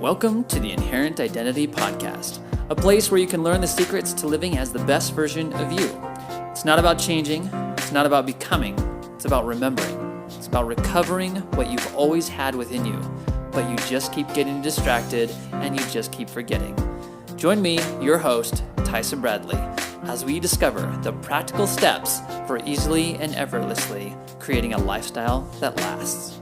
Welcome to the Inherent Identity Podcast, a place where you can learn the secrets to living as the best version of you. It's not about changing, it's not about becoming, it's about remembering. It's about recovering what you've always had within you, but you just keep getting distracted and you just keep forgetting. Join me, your host, Tyson Bradley, as we discover the practical steps for easily and effortlessly creating a lifestyle that lasts.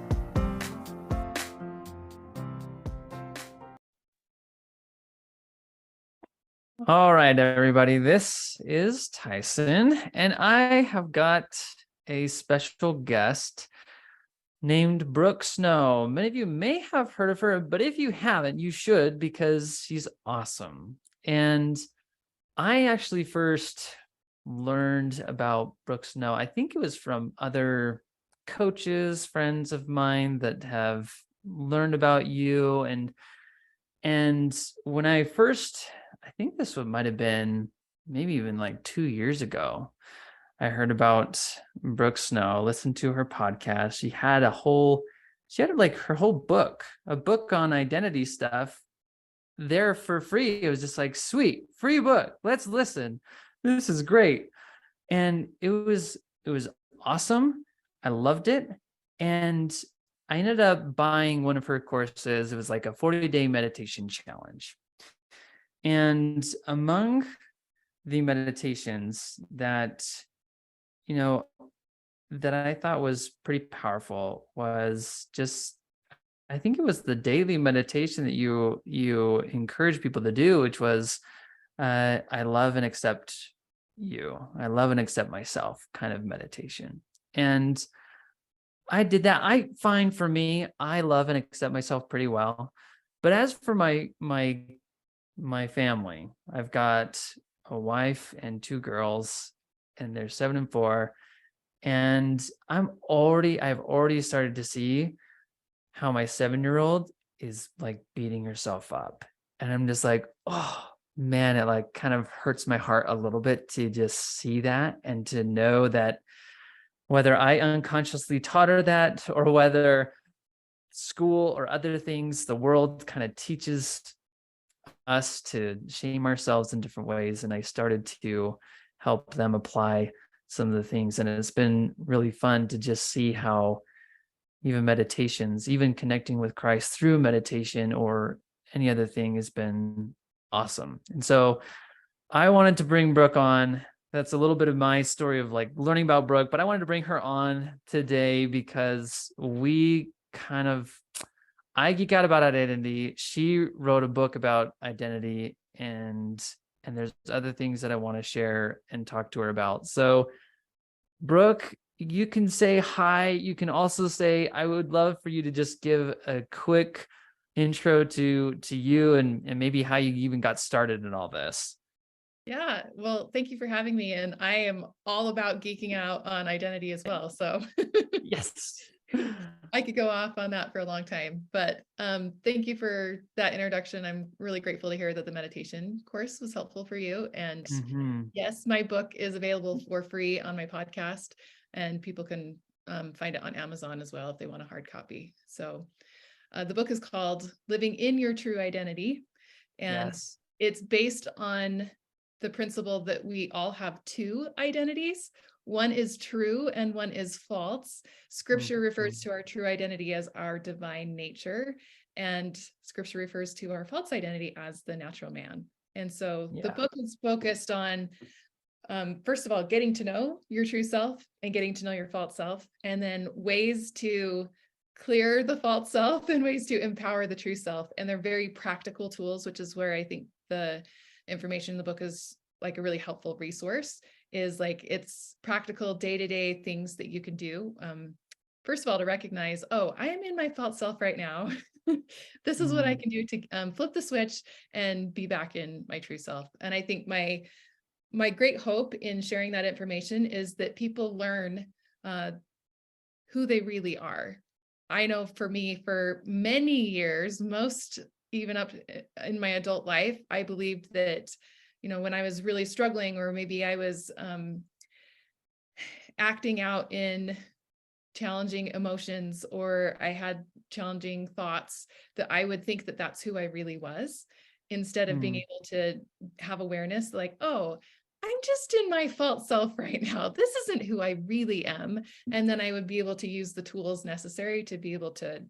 All right, everybody, this is Tyson, and I have got a special guest named Brooke Snow. Many of you may have heard of her, but if you haven't, you should, because she's awesome. And I actually first learned about Brooke Snow, I think it was from other coaches, friends of mine that have learned about you. And when I first, I think this might have been maybe even like 2 years ago, I heard about Brooke Snow, listened to her podcast. She had like her whole book, a book on identity stuff there for free. It was just like, sweet, free book. Let's listen. This is great. And it was awesome. I loved it. And I ended up buying one of her courses. It was like a 40-day meditation challenge. And among the meditations that, that I thought was pretty powerful was just, I think it was the daily meditation that you encourage people to do, which was, I love and accept you. I love and accept myself kind of meditation. And I did that. I find for me, I love and accept myself pretty well. But as for my family, I've got a wife and 2 girls, and they're 7 and 4. And I've already started to see how my 7-year-old is like beating herself up. And I'm just like, oh man, it like kind of hurts my heart a little bit to just see that and to know that whether I unconsciously taught her that or whether school or other things, the world kind of teaches us to shame ourselves in different ways. And I started to help them apply some of the things. And it's been really fun to just see how even meditations, even connecting with Christ through meditation or any other thing has been awesome. And so I wanted to bring Brooke on. That's a little bit of my story of like learning about Brooke, but I wanted to bring her on today because I geek out about identity. She wrote a book about identity, and there's other things that I want to share and talk to her about. So Brooke, you can say hi. You can also say, I would love for you to just give a quick intro to you and maybe how you even got started in all this. Yeah, well, thank you for having me. And I am all about geeking out on identity as well. So Yes. I could go off on that for a long time, but thank you for that introduction. I'm really grateful to hear that the meditation course was helpful for you. And yes, my book is available for free on my podcast, and people can find it on Amazon as well if they want a hard copy. So the book is called Living in Your True Identity, and it's based on the principle that we all have 2 identities. One is true and one is false. Scripture refers to our true identity as our divine nature, and Scripture refers to our false identity as the natural man. And so the book is focused on, first of all, getting to know your true self and getting to know your false self, and then ways to clear the false self and ways to empower the true self. And they're very practical tools, which is where I think the information in the book is like a really helpful resource, is like it's practical day-to-day things that you can do. First of all, to recognize, oh, I am in my false self right now. This is what I can do to flip the switch and be back in my true self. And I think my great hope in sharing that information is that people learn who they really are. I know for me, for many years, most even up in my adult life, I believed that, when I was really struggling, or maybe I was acting out in challenging emotions or I had challenging thoughts, that I would think that that's who I really was, instead of being able to have awareness like, oh, I'm just in my false self right now. This isn't who I really am. And then I would be able to use the tools necessary to be able to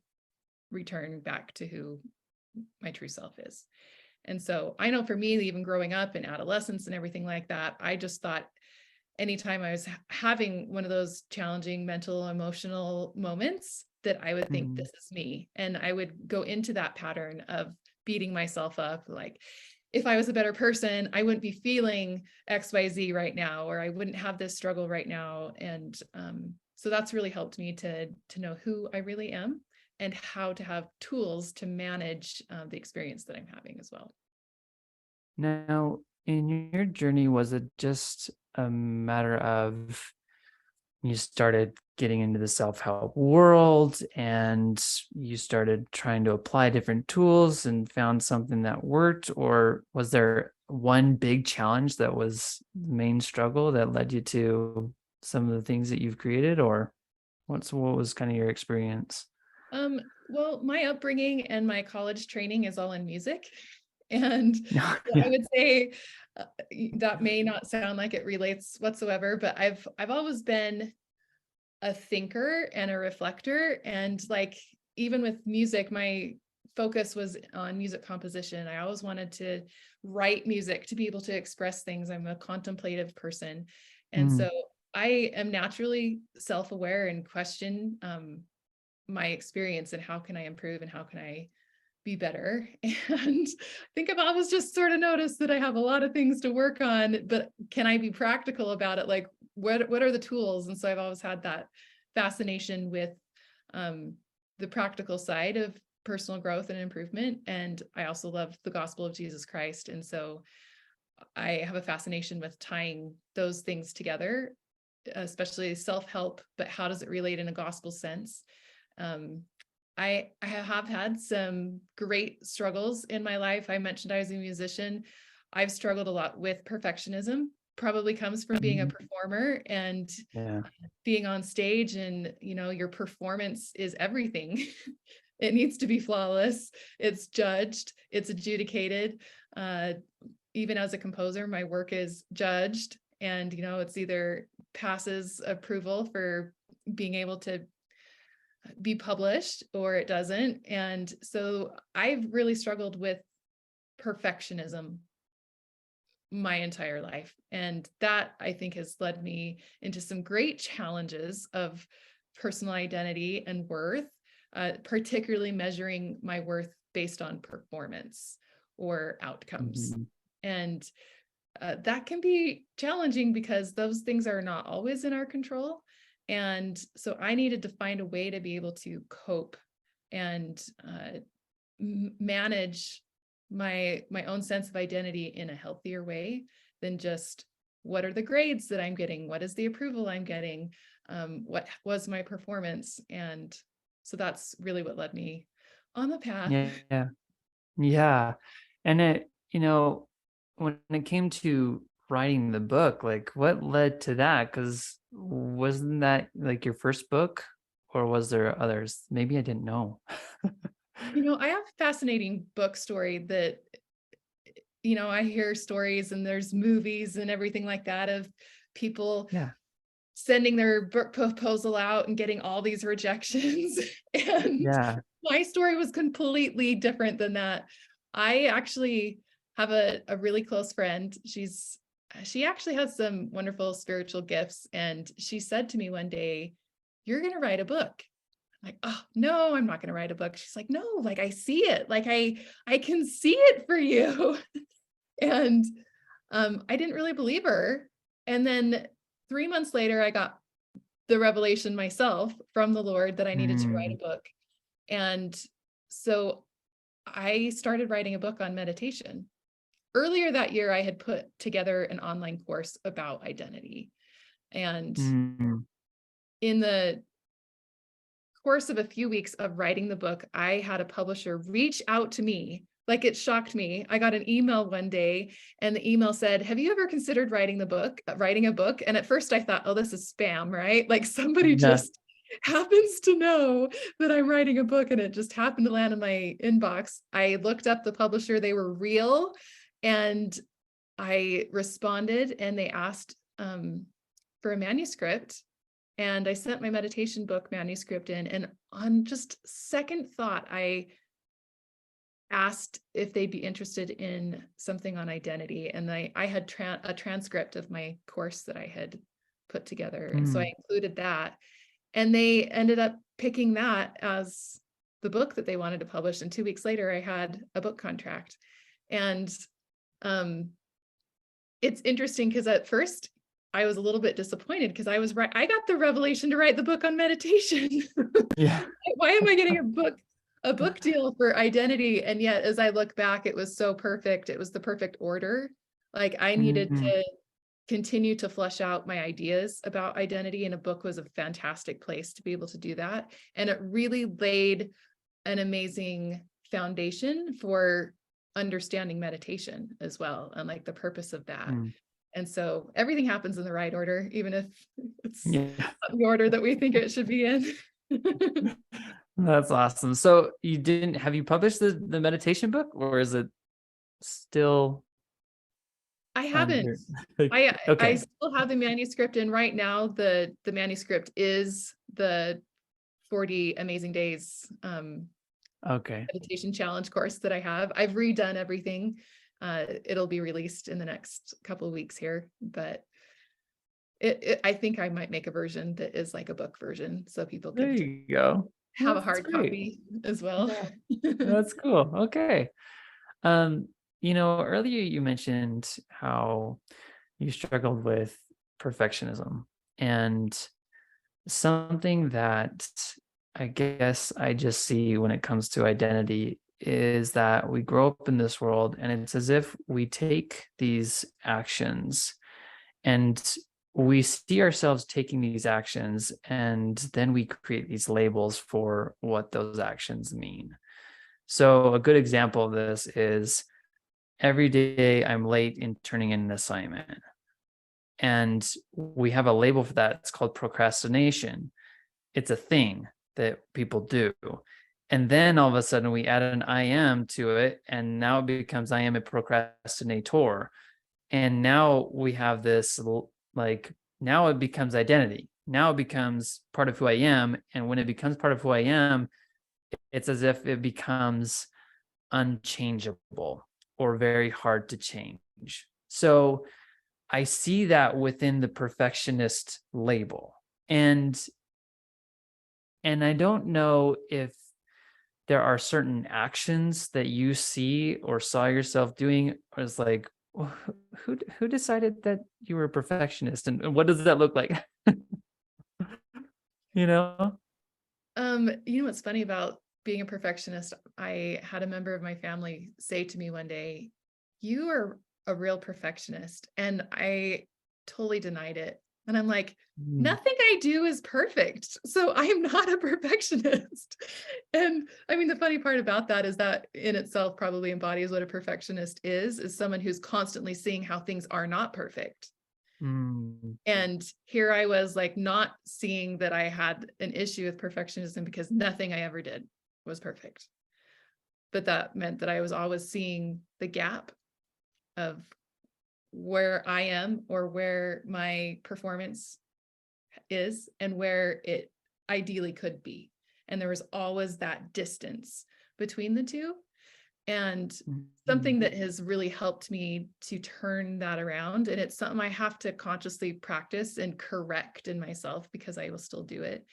return back to who my true self is. And so I know for me, even growing up in adolescence and everything like that, I just thought anytime I was having one of those challenging mental, emotional moments, that I would think this is me. And I would go into that pattern of beating myself up. Like, if I was a better person, I wouldn't be feeling XYZ right now, or I wouldn't have this struggle right now. And so that's really helped me to know who I really am and how to have tools to manage the experience that I'm having as well. Now, in your journey, was it just a matter of you started getting into the self-help world and you started trying to apply different tools and found something that worked? Or was there one big challenge that was the main struggle that led you to some of the things that you've created? Or what was kind of your experience? Well, my upbringing and my college training is all in music. And so I Yeah. would say that may not sound like it relates whatsoever, but I've always been a thinker and a reflector. And like, even with music, my focus was on music composition. I always wanted to write music to be able to express things. I'm a contemplative person. And Mm. so I am naturally self-aware and question my experience and how can I improve and how can I be better. And I think I've always just sort of noticed that I have a lot of things to work on, but can I be practical about it? Like, what are the tools? And so I've always had that fascination with the practical side of personal growth and improvement. And I also love the gospel of Jesus Christ. And so I have a fascination with tying those things together, especially self-help, but how does it relate in a gospel sense? I have had some great struggles in my life. I mentioned I was a musician. I've struggled a lot with perfectionism, probably comes from being a performer and Yeah. being on stage, and your performance is everything. It needs to be flawless. It's judged, it's adjudicated. Even as a composer, my work is judged, and it's either passes approval for being able to be published or it doesn't. And so I've really struggled with perfectionism my entire life. And that, I think, has led me into some great challenges of personal identity and worth, particularly measuring my worth based on performance or outcomes. And that can be challenging because those things are not always in our control. And so I needed to find a way to be able to cope and manage my own sense of identity in a healthier way than just, what are the grades that I'm getting? What is the approval I'm getting? What was my performance? And so that's really what led me on the path. Yeah. Yeah. And when it came to writing the book, like what led to that? Because wasn't that like your first book, or was there others? Maybe I didn't know. I have a fascinating book story that, I hear stories and there's movies and everything like that of people Yeah. sending their book proposal out and getting all these rejections. And Yeah. my story was completely different than that. I actually have a really close friend. She actually has some wonderful spiritual gifts. And she said to me one day, "You're going to write a book." I'm like, "Oh, no, I'm not going to write a book." She's like, "No, like I see it. Like I can see it for you." And I didn't really believe her. And then 3 months later, I got the revelation myself from the Lord that I needed to write a book. And so I started writing a book on meditation. Earlier that year, I had put together an online course about identity. And Mm. in the course of a few weeks of writing the book, I had a publisher reach out to me. Like, it shocked me. I got an email one day and the email said, "Have you ever considered writing a book?" And at first I thought, "Oh, this is spam, right? Like somebody Yeah. just happens to know that I'm writing a book and it just happened to land in my inbox, I looked up the publisher, they were real, and I responded and they asked for a manuscript, and I sent my meditation book manuscript in, and on just second thought, I asked if they'd be interested in something on identity. And I had a transcript of my course that I had put together. And so I included that. And they ended up picking that as the book that they wanted to publish. And 2 weeks later, I had a book contract. And it's interesting because at first I was a little bit disappointed because I got the revelation to write the book on meditation. Yeah. Why am I getting a book deal for identity? And yet, as I look back, it was so perfect. It was the perfect order. Like I needed to continue to flesh out my ideas about identity, and a book was a fantastic place to be able to do that. And it really laid an amazing foundation for understanding meditation as well, and like the purpose of that. And so everything happens in the right order, even if it's not the order that we think it should be in. That's awesome. So have you published the meditation book, or is it still? I haven't. I still have the manuscript, and right now the manuscript is the 40 Amazing Days meditation challenge course that I have. I've redone everything. It'll be released in the next couple of weeks here, but I think I might make a version that is like a book version, so people There you go. have a hard copy as well. Yeah. That's cool. Okay. Earlier you mentioned how you struggled with perfectionism, and something that I guess I just see when it comes to identity is that we grow up in this world, and it's as if we take these actions and we see ourselves taking these actions, and then we create these labels for what those actions mean. So a good example of this is every day I'm late in turning in an assignment, and we have a label for that. It's called procrastination. It's a thing that people do. And then all of a sudden we add an I am to it, and now it becomes I am a procrastinator. And now we have this, like, now it becomes identity. Now it becomes part of who I am. And when it becomes part of who I am, it's as if it becomes unchangeable or very hard to change. So I see that within the perfectionist label. And I don't know if there are certain actions that you see or saw yourself doing, or it's like, who decided that you were a perfectionist, and what does that look like? You know What's funny about being a perfectionist? I had a member of my family say to me one day, "You are a real perfectionist," and I totally denied it. And I'm like, nothing I do is perfect, so I'm not a perfectionist. And I mean, the funny part about that is that in itself probably embodies what a perfectionist is someone who's constantly seeing how things are not perfect. And here I was, like, not seeing that I had an issue with perfectionism because nothing I ever did was perfect. But that meant that I was always seeing the gap of where I am or where my performance is and where it ideally could be. And there was always that distance between the two. And something that has really helped me to turn that around, and it's something I have to consciously practice and correct in myself because I will still do it.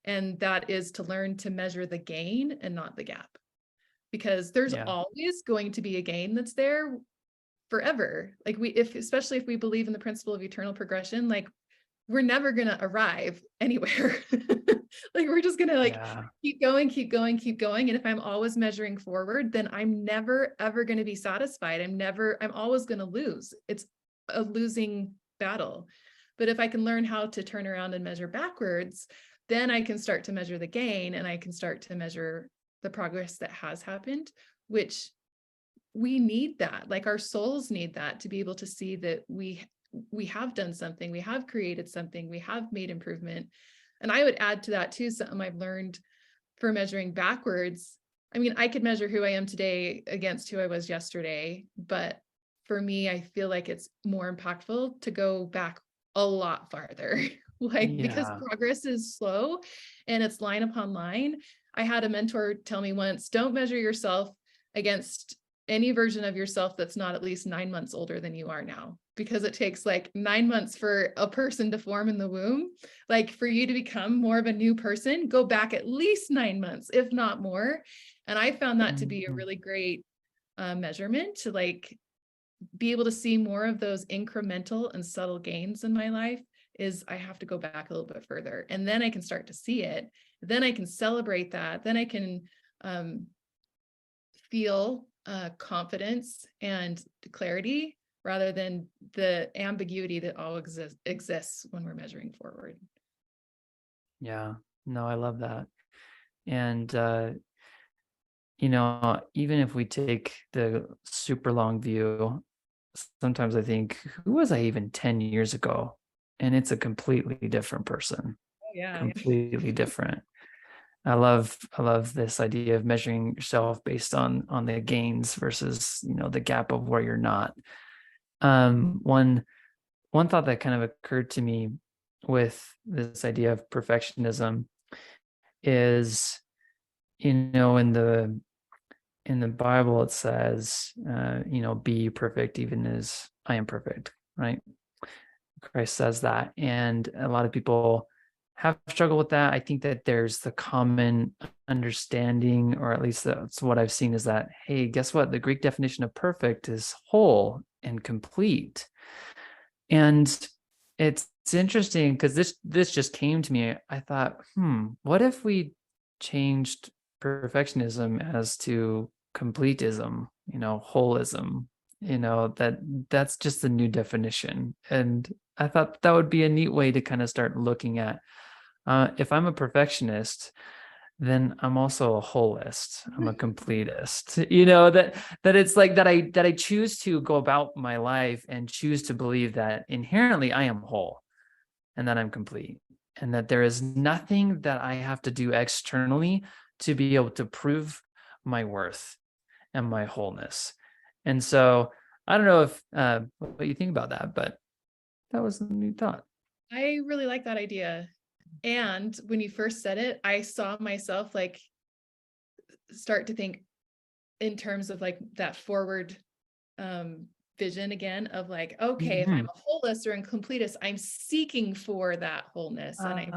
And that is to learn to measure the gain and not the gap, because there's always going to be a gain that's there forever. Like especially if we believe in the principle of eternal progression, like we're never going to arrive anywhere. Like we're just going to keep going, keep going, keep going. And if I'm always measuring forward, then I'm never, ever going to be satisfied. I'm always going to lose. It's a losing battle. But if I can learn how to turn around and measure backwards, then I can start to measure the gain, and I can start to measure the progress that has happened, which we need that. Like our souls need that to be able to see that we have done something, we have created something, we have made improvement. And I would add to that too, something I've learned for measuring backwards. I mean, I could measure who I am today against who I was yesterday, but for me, I feel like it's more impactful to go back a lot farther. Like, because Yeah. progress is slow and it's line upon line. I had a mentor tell me once, don't measure yourself against any version of yourself that's not at least 9 months older than you are now, because it takes like 9 months for a person to form in the womb. Like, for you to become more of a new person, go back at least 9 months, if not more. And I found that to be a Mhm. really great measurement to like be able to see more of those incremental and subtle gains in my life. Is I have to go back a little bit further, and then I can start to see it. Then I can celebrate that. Then I can feel confidence and clarity rather than the ambiguity that all exists when we're measuring forward. Yeah. No, I love that. And even if we take the super long view, sometimes I think, who was I even 10 years ago? And it's a completely different person, Oh, yeah. completely different. I love this idea of measuring yourself based on the gains versus, the gap of where you're not. One thought that kind of occurred to me with this idea of perfectionism is, in the Bible, it says, be perfect even as I am perfect, right? Christ says that. And a lot of people have struggled with that. I think that there's the common understanding, or at least that's what I've seen, is that, hey, guess what? The Greek definition of perfect is whole and complete. And it's interesting because this just came to me. I thought, what if we changed perfectionism as to completism, holism, that's just a new definition. And I thought that would be a neat way to kind of start looking at, if I'm a perfectionist, then I'm also a holist. I'm a completist. That it's like that I choose to go about my life and choose to believe that inherently I am whole and that I'm complete, and that there is nothing that I have to do externally to be able to prove my worth and my wholeness. And so I don't know if what you think about that, but that was a new thought. I really like that idea. And when you first said it, I saw myself like start to think in terms of like that forward vision again of like, okay, if I'm Mhm. a holist or incompletist, I'm seeking for that wholeness and I'm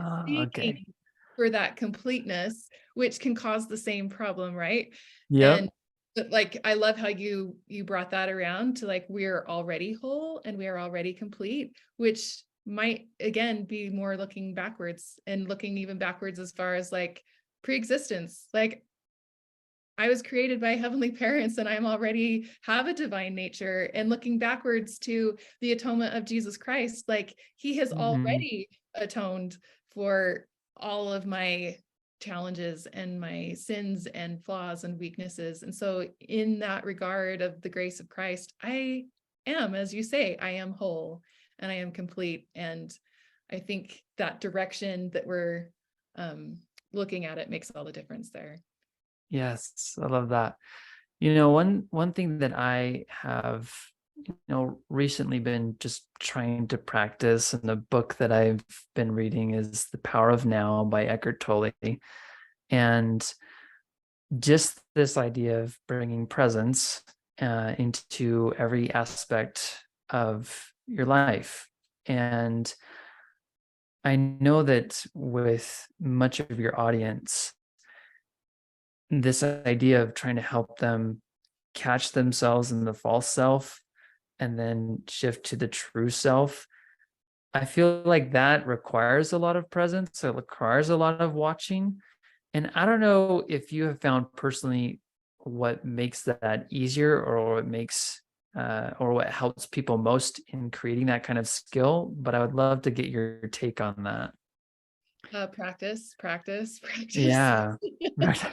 Okay. seeking for that completeness, which can cause the same problem, right? And Yep. but like I love how you brought that around to like we're already whole and we are already complete, which might again be more looking backwards and looking even backwards as far as like pre-existence. Like I was created by heavenly parents and I'm already have a divine nature, and looking backwards to the atonement of Jesus Christ, like he has Mhm. already atoned for all of my challenges and my sins and flaws and weaknesses. And so in that regard of the grace of Christ, I am, as you say, I am whole and I am complete. And I think that direction that we're looking at it makes all the difference there. Yes, I love that. One thing that I have, recently been just trying to practice, and the book that I've been reading is The Power of Now by Eckhart Tolle. And just this idea of bringing presence into every aspect of your life. And I know that with much of your audience, this idea of trying to help them catch themselves in the false self and then shift to the true self, I feel like that requires a lot of presence. It requires a lot of watching. And I don't know if you have found personally what makes that easier, or what makes or what helps people most in creating that kind of skill, but I would love to get your take on that. Practice, practice, practice. Yeah. Right.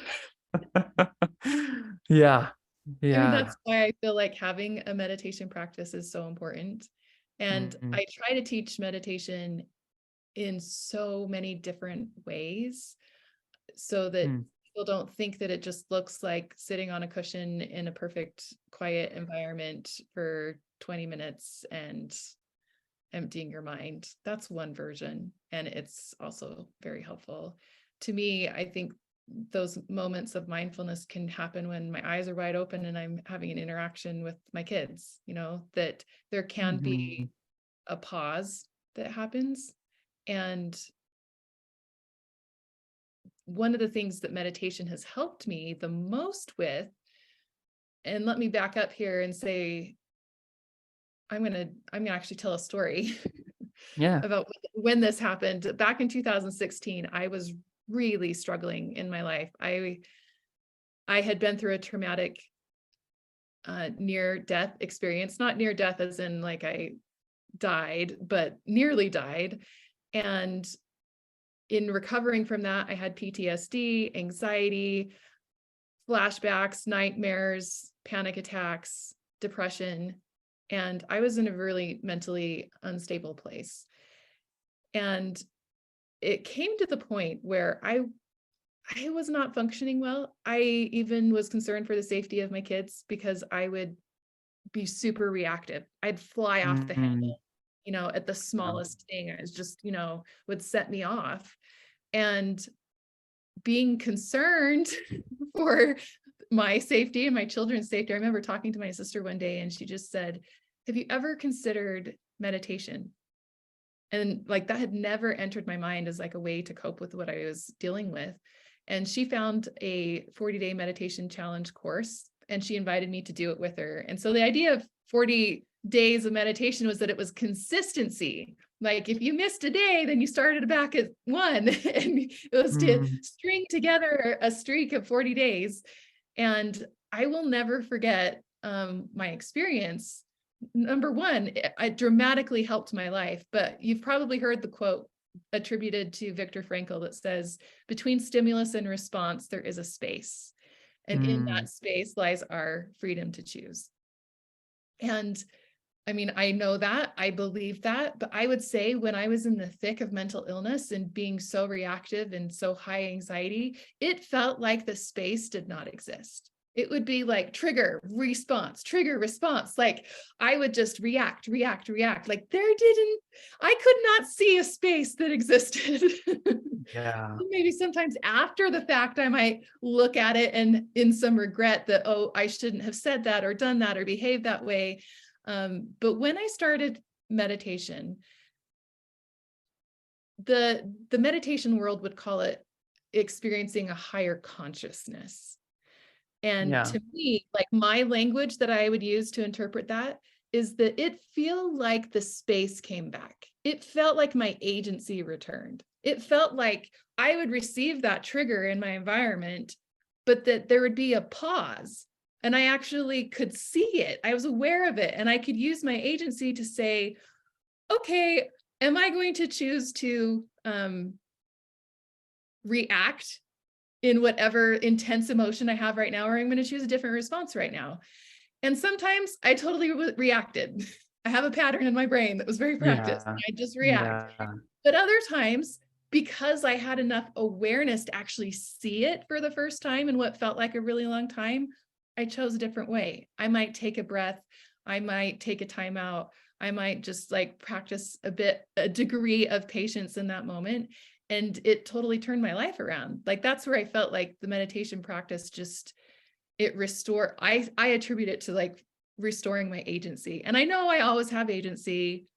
Yeah. I mean, Yeah. that's why I feel like having a meditation practice is so important. And Mhm. I try to teach meditation in so many different ways so that people don't think that it just looks like sitting on a cushion in a perfect, quiet environment for 20 minutes and emptying your mind. That's one version. And it's also very helpful. To me, I think those moments of mindfulness can happen when my eyes are wide open and I'm having an interaction with my kids, that there can be a pause that happens. And one of the things that meditation has helped me the most with, and let me back up here and say, I'm gonna actually tell a story about when this happened. Back in 2016, I was really struggling in my life. I had been through a traumatic near-death experience, not near death as in like I died, but nearly died. And in recovering from that, I had PTSD, anxiety, flashbacks, nightmares, panic attacks, depression, and I was in a really mentally unstable place. And it came to the point where I was not functioning well. I even was concerned for the safety of my kids because I would be super reactive. I'd fly off the handle, at the smallest thing. I was just, would set me off. And being concerned for my safety and my children's safety, I remember talking to my sister one day and she just said, have you ever considered meditation? And like that had never entered my mind as like a way to cope with what I was dealing with. And she found a 40-day meditation challenge course and she invited me to do it with her. And so the idea of 40 days of meditation was that it was consistency. Like if you missed a day, then you started back at one, and it was to string together a streak of 40 days. And I will never forget my experience. Number one, it dramatically helped my life, but you've probably heard the quote attributed to Viktor Frankl that says, between stimulus and response, there is a space. And in that space lies our freedom to choose. And I mean, I know that, I believe that, but I would say when I was in the thick of mental illness and being so reactive and so high anxiety, it felt like the space did not exist. It would be like trigger, response, trigger, response. Like I would just react. Like I could not see a space that existed. Yeah. Maybe sometimes after the fact, I might look at it and in some regret that, oh, I shouldn't have said that or done that or behaved that way. But when I started meditation, the meditation world would call it experiencing a higher consciousness. And to me, like my language that I would use to interpret that is that it felt like the space came back. It felt like my agency returned. It felt like I would receive that trigger in my environment, but that there would be a pause and I actually could see it. I was aware of it and I could use my agency to say, okay, am I going to choose to react in whatever intense emotion I have right now, or I'm going to choose a different response right now? And sometimes I totally reacted. I have a pattern in my brain that was very practiced. I just react. But other times, because I had enough awareness to actually see it for the first time in what felt like a really long time, I chose a different way. I might take a breath. I might take a timeout. I might just like practice a degree of patience in that moment. And it totally turned my life around. Like that's where I felt like the meditation practice just, it restored, I attribute it to like restoring my agency. And I know I always have agency,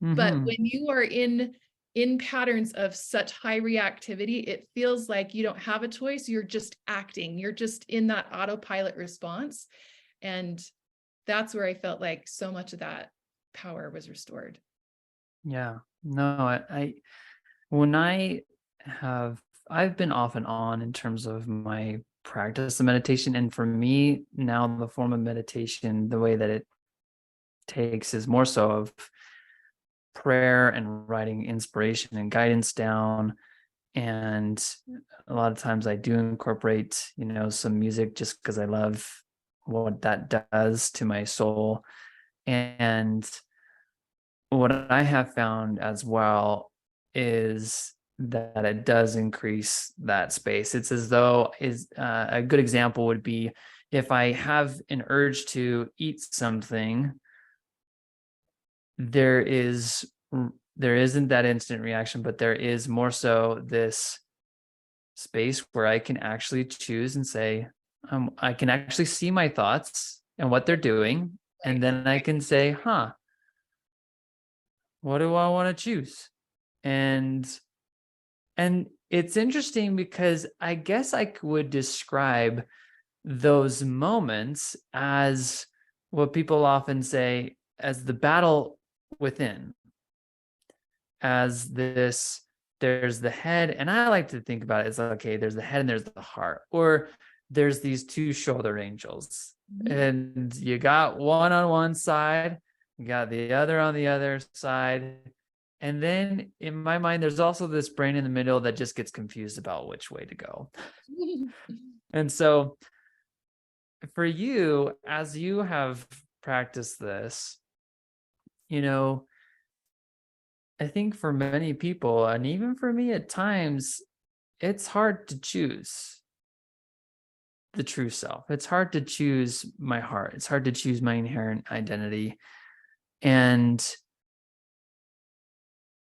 but when you are in patterns of such high reactivity, it feels like you don't have a choice. You're just acting. You're just in that autopilot response. And that's where I felt like so much of that power was restored. Yeah. No, I've been off and on in terms of my practice of meditation. And for me now, the form of meditation, the way that it takes is more so of prayer and writing inspiration and guidance down. And a lot of times I do incorporate, some music just because I love what that does to my soul. And what I have found as well is that it does increase that space. It's as though a good example would be if I have an urge to eat something, there is there isn't that instant reaction, but there is more so this space where I can actually choose and say, I can actually see my thoughts and what they're doing. And Right. then I can say, what do I want to choose? And it's interesting because I guess I would describe those moments as what people often say as the battle within, as this, there's the head, and I like to think about it as, okay, there's the head and there's the heart, or there's these two shoulder angels, Mhm. and you got one on one side, you got the other on the other side, and then in my mind there's also this brain in the middle that just gets confused about which way to go. And so for you, as you have practiced this, you know, I think for many people, and even for me at times, it's hard to choose the true self. It's hard to choose my heart. It's hard to choose my inherent identity. And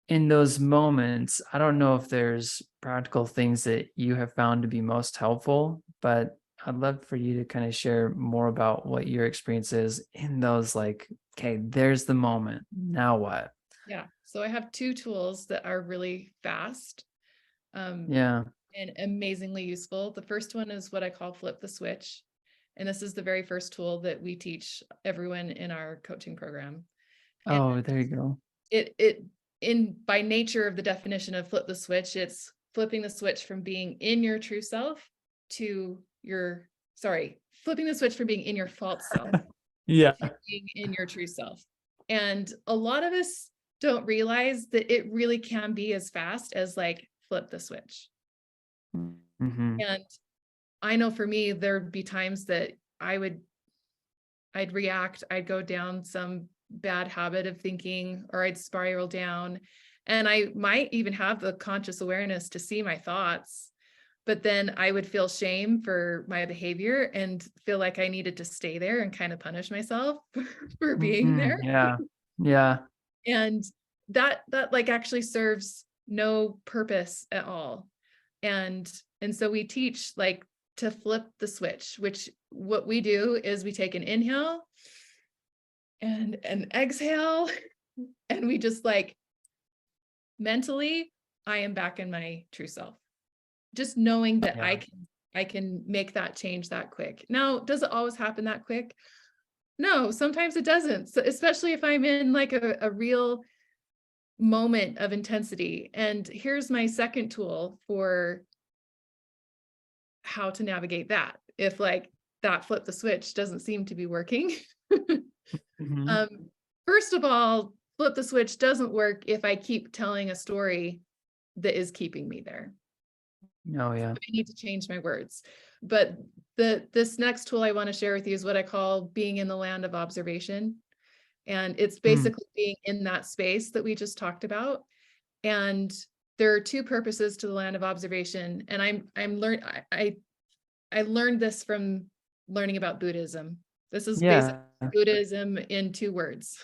in those moments, I don't know if there's practical things that you have found to be most helpful, but I'd love for you to kind of share more about what your experience is in those, like, okay, there's the moment. Now what? Yeah. So I have two tools that are really fast, um, Yeah. and amazingly useful. The first one is what I call flip the switch. And this is the very first tool that we teach everyone in our coaching program. And Oh, there you go. it in by nature of the definition of flip the switch, it's flipping the switch from being in your true self to flipping the switch from being in your false self Yeah. to being in your true self. And a lot of us don't realize that it really can be as fast as like flip the switch. Mm-hmm. And I know for me, there'd be times that I'd react, I'd go down some bad habit of thinking, or I'd spiral down. And I might even have the conscious awareness to see my thoughts, but then I would feel shame for my behavior and feel like I needed to stay there and kind of punish myself for being there. Yeah. Yeah. And that like actually serves no purpose at all. And so we teach like to flip the switch, which what we do is we take an inhale and an exhale, and we just like mentally, I am back in my true self. Just knowing that Yeah. I can make that change that quick. Now, does it always happen that quick? No, sometimes it doesn't. So especially if I'm in like a real moment of intensity. And here's my second tool for how to navigate that. If like that flip the switch doesn't seem to be working. Mm-hmm. um, First of all, flip the switch doesn't work if I keep telling a story that is keeping me there. Oh, yeah. I need to change my words. But this next tool I want to share with you is what I call being in the land of observation. And it's Mm. basically being in that space that we just talked about. And there are two purposes to the land of observation. And I learned this from learning about Buddhism. This is basically Yeah. Buddhism in two words.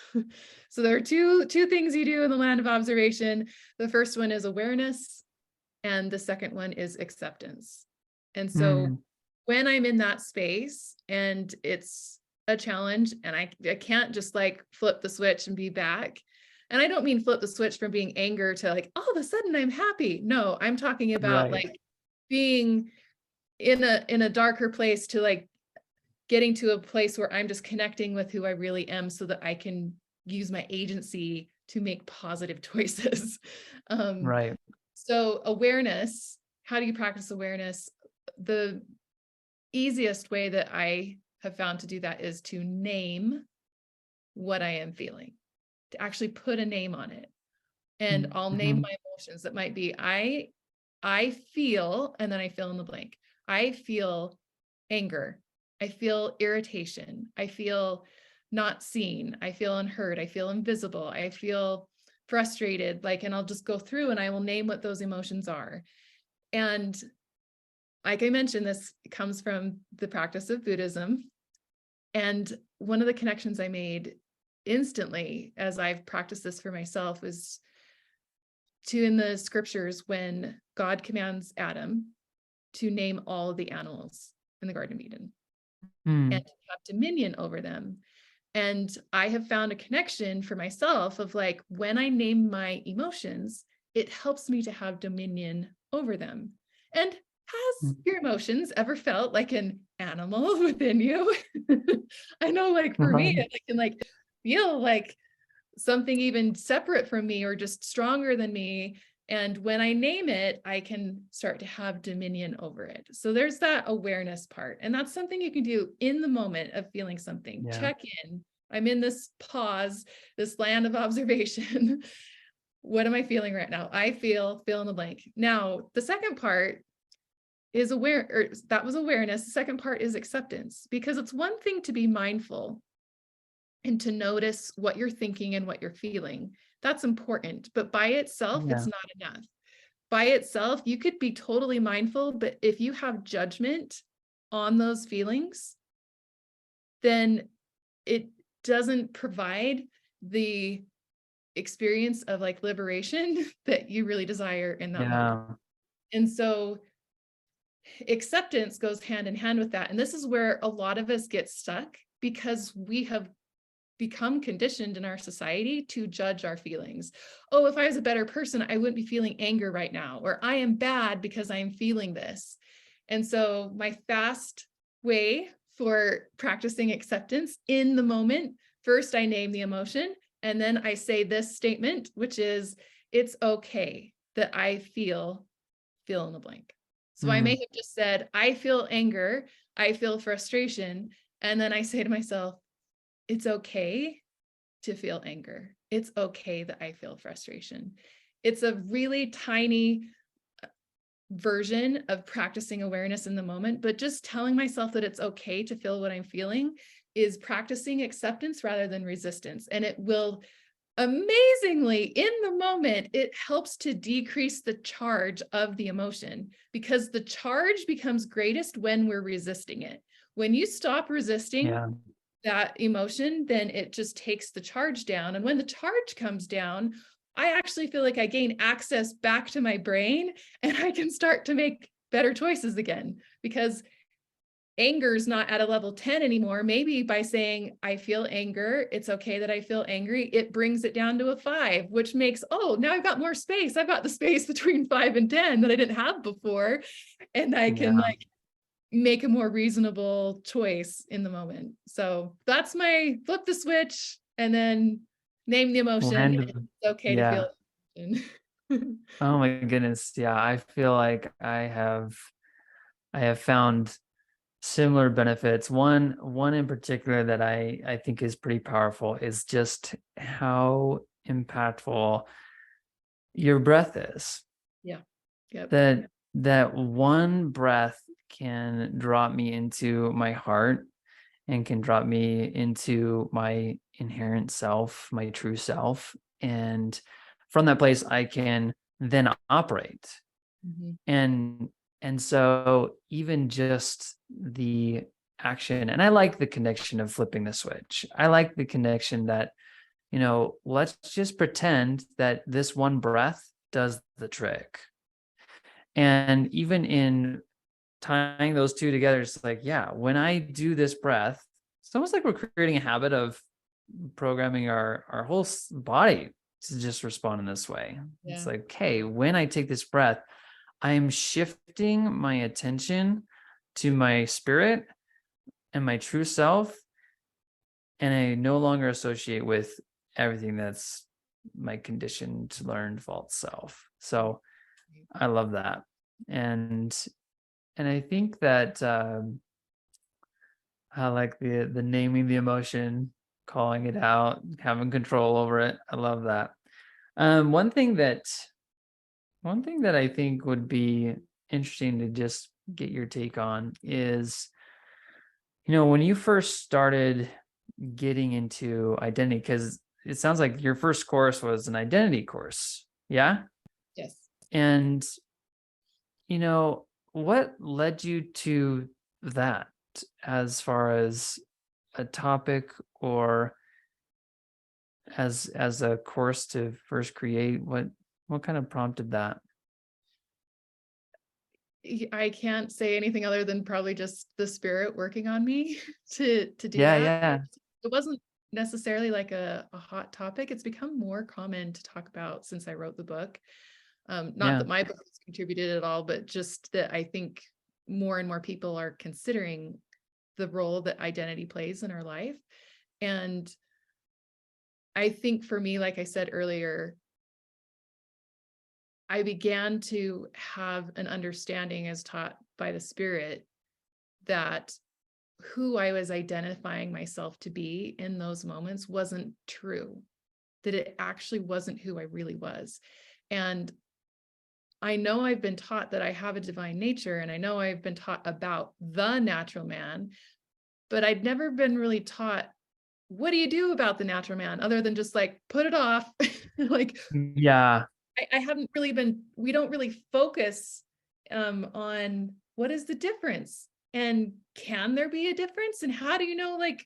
So there are two things you do in the land of observation. The first one is awareness, and the second one is acceptance. And so Mm. when I'm in that space and it's a challenge and I can't just like flip the switch and be back. And I don't mean flip the switch from being anger to like, all of a sudden I'm happy. No, I'm talking about Right. like being in a darker place to like getting to a place where I'm just connecting with who I really am so that I can use my agency to make positive choices. Um, Right. so awareness, how do you practice awareness? The easiest way that I have found to do that is to name what I am feeling, to actually put a name on it. And I'll name Mm-hmm. my emotions. That might be I feel, and then I fill in the blank. I feel anger. I feel irritation. I feel not seen. I feel unheard. I feel invisible. I feel frustrated, like, and I'll just go through and I will name what those emotions are. And like I mentioned, this comes from the practice of Buddhism. And one of the connections I made instantly as I've practiced this for myself was to in the scriptures when God commands Adam to name all of the animals in the Garden of Eden and to have dominion over them. And I have found a connection for myself of like, when I name my emotions, it helps me to have dominion over them. And has your emotions ever felt like an animal within you? I know, like for me, I can like feel like something even separate from me or just stronger than me. And when I name it, I can start to have dominion over it. So there's that awareness part. And that's something you can do in the moment of feeling something. Yeah. Check in. I'm in this pause, this land of observation. What am I feeling right now? I feel fill in the blank. Now, the second part is that was awareness. The second part is acceptance, because it's one thing to be mindful and to notice what you're thinking and what you're feeling. That's important, but by itself, it's not enough. By itself, you could be totally mindful, but if you have judgment on those feelings, then it doesn't provide the experience of like liberation that you really desire in that moment. And so acceptance goes hand in hand with that. And this is where a lot of us get stuck, because we have become conditioned in our society to judge our feelings. Oh, if I was a better person, I wouldn't be feeling anger right now, or I am bad because I am feeling this. And so my fast way for practicing acceptance in the moment, first I name the emotion, and then I say this statement, which is, it's okay that I fill in the blank. So I may have just said, I feel anger, I feel frustration. And then I say to myself, it's okay to feel anger. It's okay that I feel frustration. It's a really tiny version of practicing awareness in the moment, but just telling myself that it's okay to feel what I'm feeling is practicing acceptance rather than resistance. And it will amazingly, in the moment, it helps to decrease the charge of the emotion, because the charge becomes greatest when we're resisting it. When you stop resisting that emotion, then it just takes the charge down. And when the charge comes down, I actually feel like I gain access back to my brain and I can start to make better choices again, because anger is not at a level 10 anymore. Maybe by saying, I feel anger, it's okay that I feel angry, it brings it down to a 5, which makes, oh, now I've got more space. I've got the space between 5 and 10 that I didn't have before. And I can like make a more reasonable choice in the moment. So that's my flip the switch and then name the emotion. It's okay to feel it. Oh my goodness. Yeah. I feel like I have found similar benefits. One in particular that I think is pretty powerful is just how impactful your breath is. Yeah. Yep. That one breath can drop me into my heart and can drop me into my inherent self, my true self. And from that place, I can then operate. And so even just the action, and I like the connection of flipping the switch. I like the connection that, let's just pretend that this one breath does the trick. And even in tying those two together, it's like, yeah, when I do this breath, it's almost like we're creating a habit of programming our whole body to just respond in this way. It's like, okay, when I take this breath, I'm shifting my attention to my spirit and my true self, and I no longer associate with everything that's my conditioned, learned false self. So I love that. And I think that I like the naming the emotion, calling it out, having control over it. I love that. One thing that I think would be interesting to just get your take on is, when you first started getting into identity, because it sounds like your first course was an identity course. Yeah. Yes. And, what led you to that as far as a topic or as a course to first create? What kind of prompted that? I can't say anything other than probably just the spirit working on me to do Yeah, that. yeah, It wasn't necessarily like a hot topic. It's become more common to talk about since I wrote the book. Not yeah. that my book has contributed at all, but just that I think more and more people are considering the role that identity plays in our life. And I think for me, like I said earlier, I began to have an understanding as taught by the Spirit that who I was identifying myself to be in those moments wasn't true, that it actually wasn't who I really was. And I know I've been taught that I have a divine nature, and I know I've been taught about the natural man, but I'd never been really taught, what do you do about the natural man other than just like put it off? Like, Yeah. I haven't really been, we don't really focus on what is the difference, and can there be a difference, and how do you know like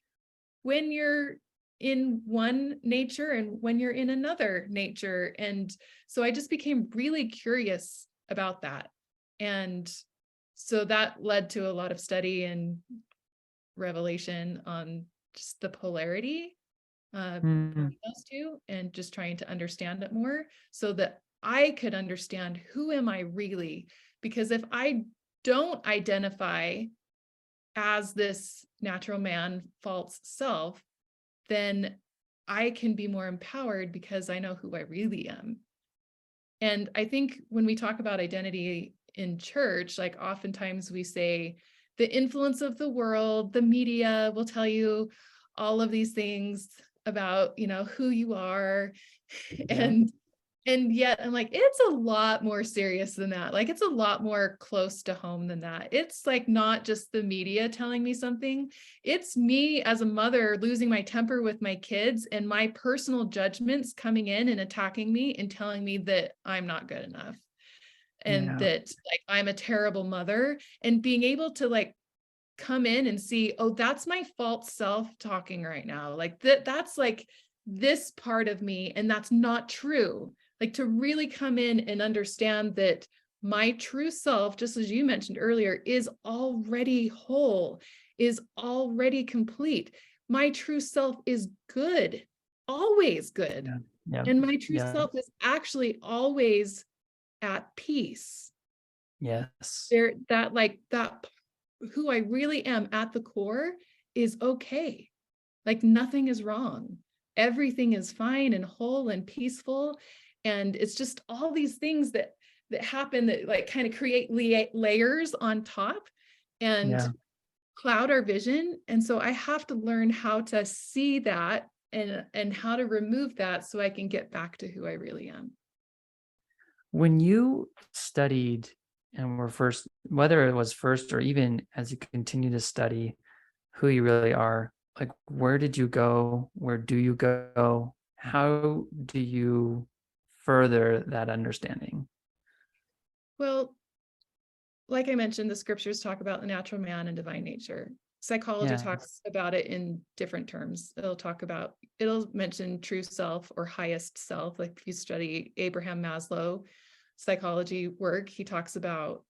when you're in one nature and when you're in another nature. And so I just became really curious about that. And so that led to a lot of study and revelation on just the polarity Mm, between those two, and just trying to understand it more so that I could understand, who am I really? Because if I don't identify as this natural man false self, then I can be more empowered because I know who I really am. And I think when we talk about identity in church, like oftentimes we say the influence of the world, the media will tell you all of these things about, who you are. yeah. And yet I'm like, it's a lot more serious than that. Like, it's a lot more close to home than that. It's like not just the media telling me something. It's me as a mother losing my temper with my kids and my personal judgments coming in and attacking me and telling me that I'm not good enough, and Yeah. that like I'm a terrible mother, and being able to like come in and see, oh, that's my false self talking right now. Like that's like this part of me, and that's not true. Like to really come in and understand that my true self, just as you mentioned earlier, is already whole, is already complete. My true self is good, always good. Yeah. Yeah. And my true Yeah. self is actually always at peace. Yes. There, that who I really am at the core is okay. Like nothing is wrong. Everything is fine and whole and peaceful. And it's just all these things that happen that like kind of create layers on top and Yeah. cloud our vision. And so I have to learn how to see that and how to remove that so I can get back to who I really am. When you studied and were first, whether it was first or even as you continue to study who you really are, like where did you go? Where do you go? How do you further that understanding? Well, like I mentioned, the scriptures talk about the natural man and divine nature. Psychology Yeah. talks about it in different terms. It'll mention true self or highest self. Like if you study Abraham Maslow psychology work, he talks about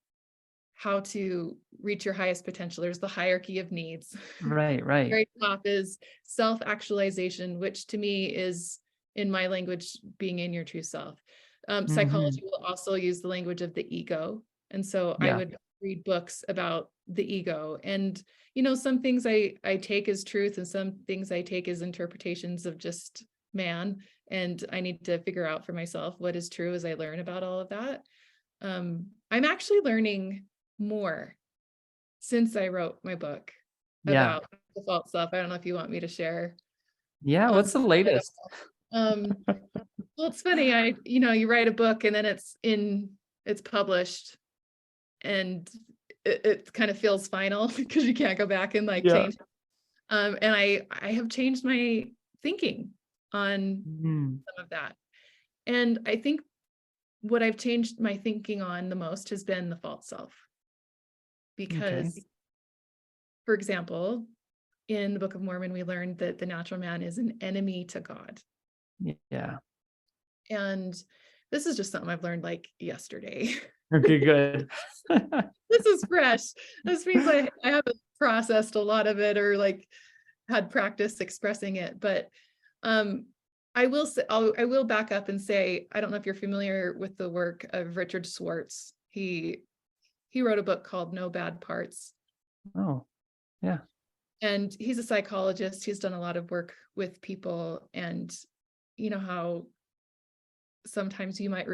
how to reach your highest potential. There's the hierarchy of needs. Right, right. Very top is self-actualization, which to me is, in my language, being in your true self. Hmm. Psychology will also use the language of the ego. And so I Yeah. would read books about the ego. And, some things I take as truth and some things I take as interpretations of just man. And I need to figure out for myself what is true as I learn about all of that. I'm actually learning more since I wrote my book Yeah. about the false self. I don't know if you want me to share Yeah. on What's the latest? um well, it's funny, you write a book and then it's published, and it kind of feels final because you can't go back and like Yeah. change. And I have changed my thinking on some of that. And I think what I've changed my thinking on the most has been the false self. Because, for example, in the Book of Mormon, we learned that the natural man is an enemy to God. Yeah. And this is just something I've learned like yesterday. Okay, good. This is fresh. This means I haven't processed a lot of it or like had practice expressing it. But I will say, I will back up and say, I don't know if you're familiar with the work of Richard Swartz. He wrote a book called No Bad Parts. Oh, yeah. And he's a psychologist. He's done a lot of work with people, and you know how sometimes you might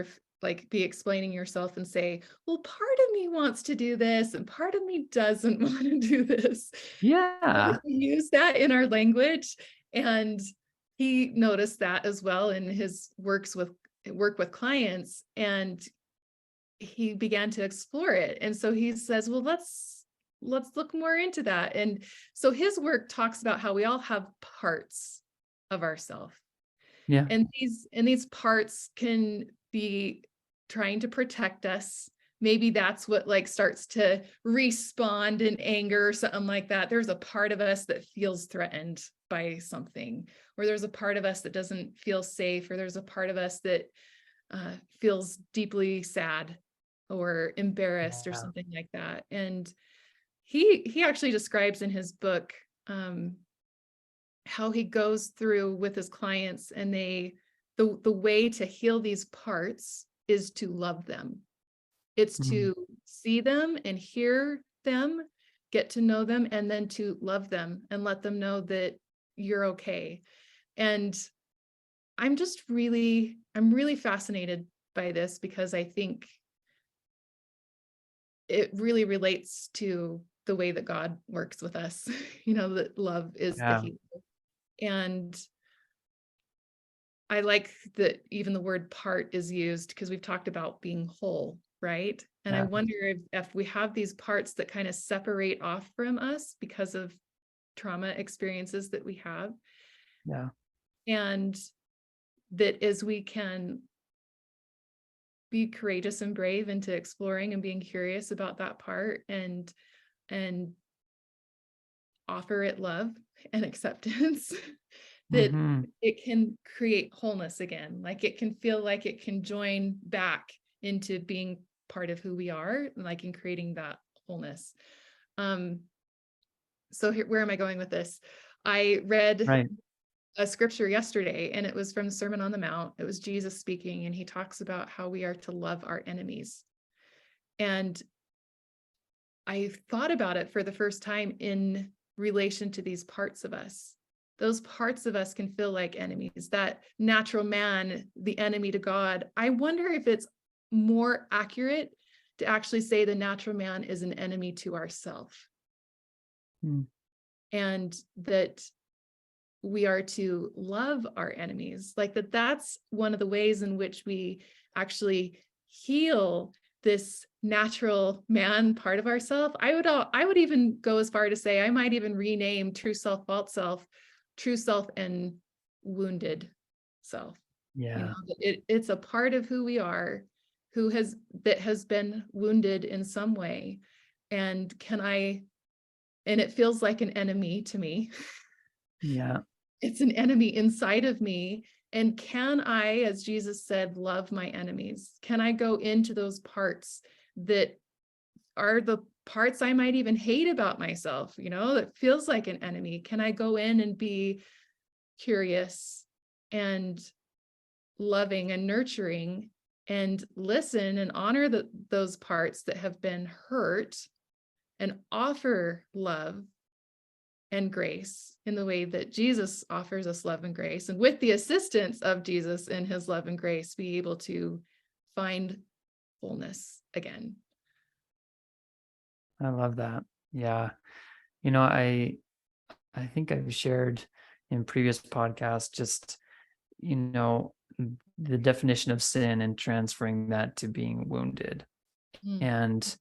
be explaining yourself and say, well, part of me wants to do this and part of me doesn't want to do this. Yeah. We use that in our language, and he noticed that as well in his work with clients, and he began to explore it. And so he says, well, let's look more into that. And so his work talks about how we all have parts of ourselves. Yeah. And these parts can be trying to protect us. Maybe that's what like starts to respond in anger or something like that. There's a part of us that feels threatened by something, or there's a part of us that doesn't feel safe, or there's a part of us that feels deeply sad or embarrassed or something like that. And he actually describes in his book how he goes through with his clients, and the way to heal these parts is to love them. It's to see them and hear them, get to know them, and then to love them and let them know that you're okay. And I'm really fascinated by this, because I think it really relates to the way that God works with us, that love is the healer. And I like that even the word part is used, because we've talked about being whole, right? And I wonder if we have these parts that kind of separate off from us because of trauma experiences that we have. Yeah. And that as we can be courageous and brave into exploring and being curious about that part, and offer it love and acceptance, that it can create wholeness again. Like it can feel like it can join back into being part of who we are, like in creating that wholeness. So here, where am I going with this? I read a scripture yesterday, and it was from the Sermon on the Mount. It was Jesus speaking, and he talks about how we are to love our enemies. And I thought about it for the first time in relation to these parts of us. Those parts of us can feel like enemies. That natural man, the enemy to God. I wonder if it's more accurate to actually say the natural man is an enemy to ourselves. And that we are to love our enemies. Like that's one of the ways in which we actually heal this natural man part of ourselves. I would even go as far to say I might even rename true self, false self, true self, and wounded self. Yeah. It's a part of who we are, that has been wounded in some way. And it feels like an enemy to me. Yeah. It's an enemy inside of me. And can I, as Jesus said, love my enemies? Can I go into those parts that are the parts I might even hate about myself, that feels like an enemy? Can I go in and be curious and loving and nurturing and listen and honor those parts that have been hurt, and offer love and grace in the way that Jesus offers us love and grace, and with the assistance of Jesus and his love and grace, be able to find wholeness again. I love that. Yeah. I think I've shared in previous podcasts just, the definition of sin and transferring that to being wounded. And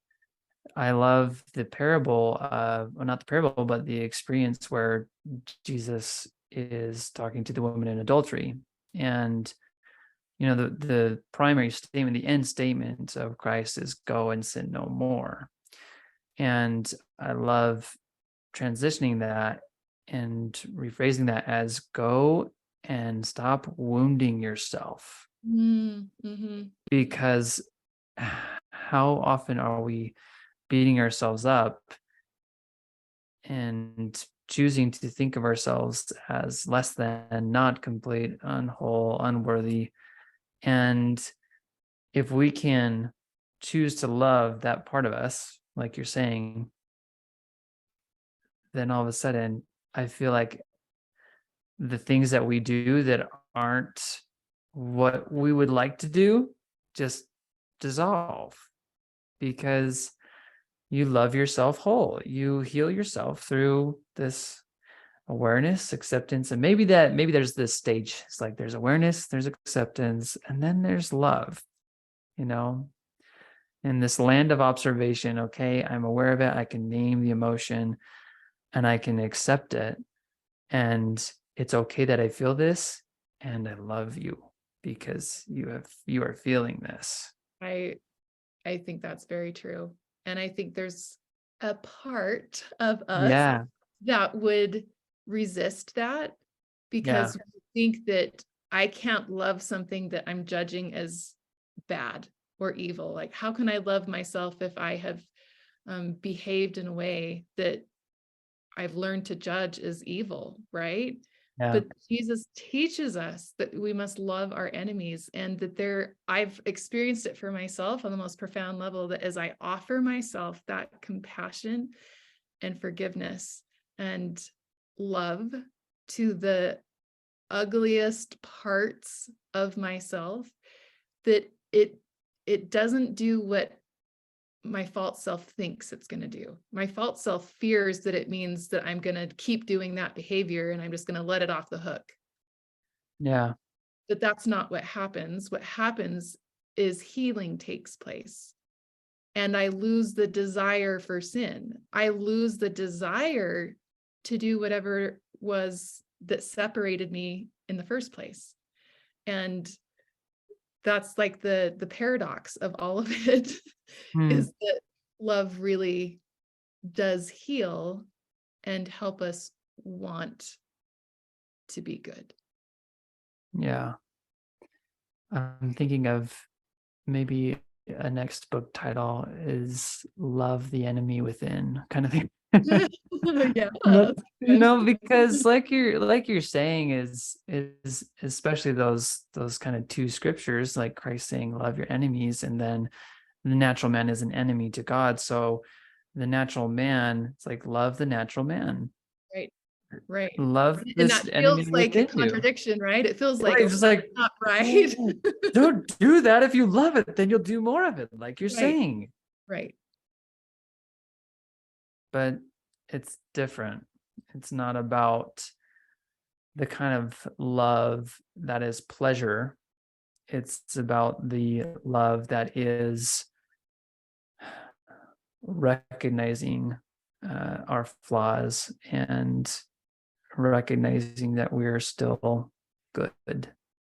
I love the parable, well, not the parable, but the experience where Jesus is talking to the woman in adultery. And, the primary statement, the end statement of Christ is go and sin no more. And I love transitioning that and rephrasing that as go and stop wounding yourself. Mm-hmm. Because how often are we beating ourselves up and choosing to think of ourselves as less than, not complete, unwhole, unworthy? And if we can choose to love that part of us, like you're saying, then all of a sudden I feel like the things that we do that aren't what we would like to do just dissolve, because you love yourself whole. You heal yourself through this awareness, acceptance, and maybe there's this stage. It's like there's awareness, there's acceptance, and then there's love, in this land of observation. Okay, I'm aware of it. I can name the emotion and I can accept it. And it's okay that I feel this, and I love you because you are feeling this. I think that's very true. And I think there's a part of us Yeah. that would resist that, because we think that I can't love something that I'm judging as bad or evil. Like, how can I love myself if I have behaved in a way that I've learned to judge as evil, right? Yeah. But Jesus teaches us that we must love our enemies, and that I've experienced it for myself on the most profound level, that as I offer myself that compassion and forgiveness and love to the ugliest parts of myself, that it doesn't do what my false self thinks it's going to do. My false self fears that it means that I'm going to keep doing that behavior and I'm just going to let it off the hook. Yeah. But that's not what happens. What happens is healing takes place. And I lose the desire for sin. I lose the desire to do whatever was that separated me in the first place. And that's like the paradox of all of it, is that love really does heal and help us want to be good. Yeah. I'm thinking of maybe a next book title is Love the Enemy Within, kind of thing. Yeah, But, because like you're saying is especially those kind of two scriptures, like Christ saying love your enemies, and then the natural man is an enemy to God. So the natural man, it's like love the natural man. Right. Love And this that enemy feels like a within you. contradiction, right? It feels like, Right. oh, It's just like, that's not right. don't do that. If you love it, then you'll do more of it, like you're Right. saying. Right. But it's different. It's not about the kind of love that is pleasure. It's about the love that is recognizing our flaws and recognizing that we're still good,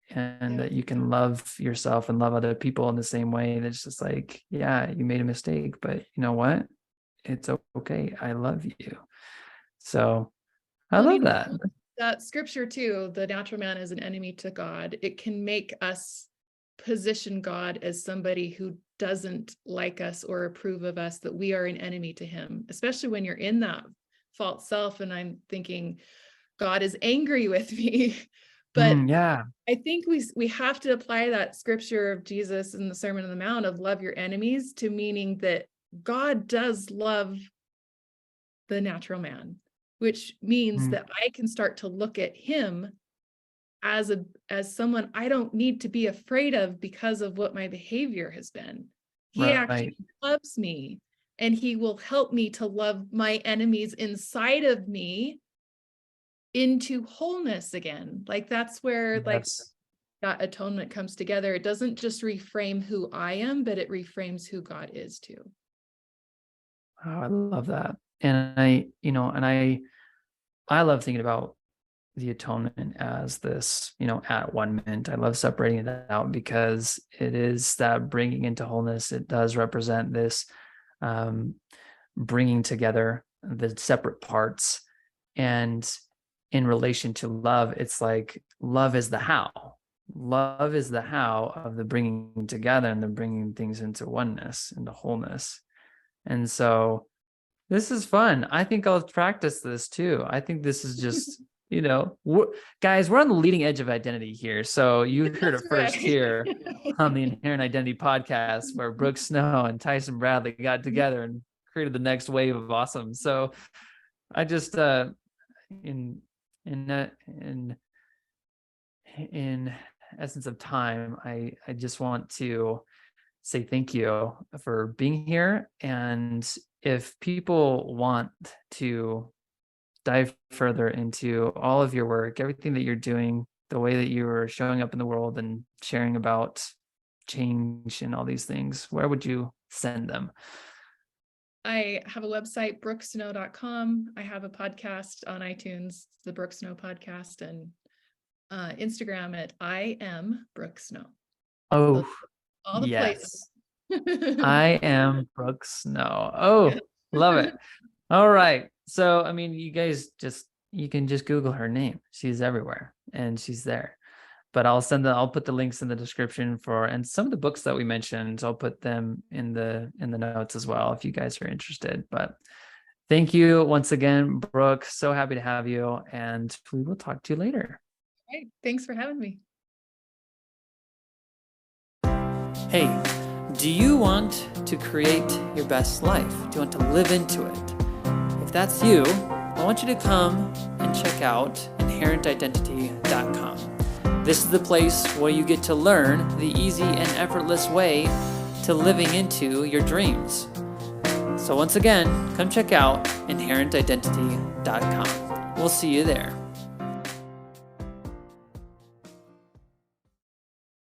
and that you can love yourself and love other people in the same way. And it's just like, yeah, you made a mistake, but you know what? It's okay. I love you. So I love that. That scripture too, the natural man is an enemy to God. It can make us position God as somebody who doesn't like us or approve of us, that we are an enemy to him, especially when you're in that false self. And I'm thinking, God is angry with me. But Yeah. I think we have to apply that scripture of Jesus in the Sermon on the Mount of love your enemies to meaning that God does love the natural man, which means that I can start to look at him as someone I don't need to be afraid of because of what my behavior has been. He actually loves me, and he will help me to love my enemies inside of me into wholeness again. Like that's where like that atonement comes together. It doesn't just reframe who I am, but it reframes who God is too. Oh, I love that. And I love thinking about the atonement as this, at one mint. I love separating it out because it is that bringing into wholeness. It does represent this bringing together the separate parts. And in relation to love, it's like love is the how. Love is the how of the bringing together and the bringing things into oneness, into wholeness. And so this is fun. I think I'll practice this too. I think this is just, guys, we're on the leading edge of identity here. So you heard it first here on the Inherent Identity podcast, where Brooke Snow and Tyson Bradley got together and created the next wave of awesome. So I just, in essence of time, I just want to say thank you for being here. And if people want to dive further into all of your work, everything that you're doing, the way that you are showing up in the world and sharing about change and all these things, where would you send them? I have a website, brookesnow.com. I have a podcast on iTunes, the Brooke Snow podcast, and Instagram at I am Brooke Snow. Oh, all the yes. places. I am Brooke Snow. Oh, love it. All right. So, I mean, you guys you can just Google her name. She's everywhere and she's there. But I'll put the links in the description and some of the books that we mentioned, I'll put them in the notes as well if you guys are interested. But thank you once again, Brooke. So happy to have you, and we will talk to you later. All right. Thanks for having me. Hey, do you want to create your best life? Do you want to live into it? If that's you, I want you to come and check out inherentidentity.com. This is the place where you get to learn the easy and effortless way to living into your dreams. So once again, come check out inherentidentity.com. We'll see you there.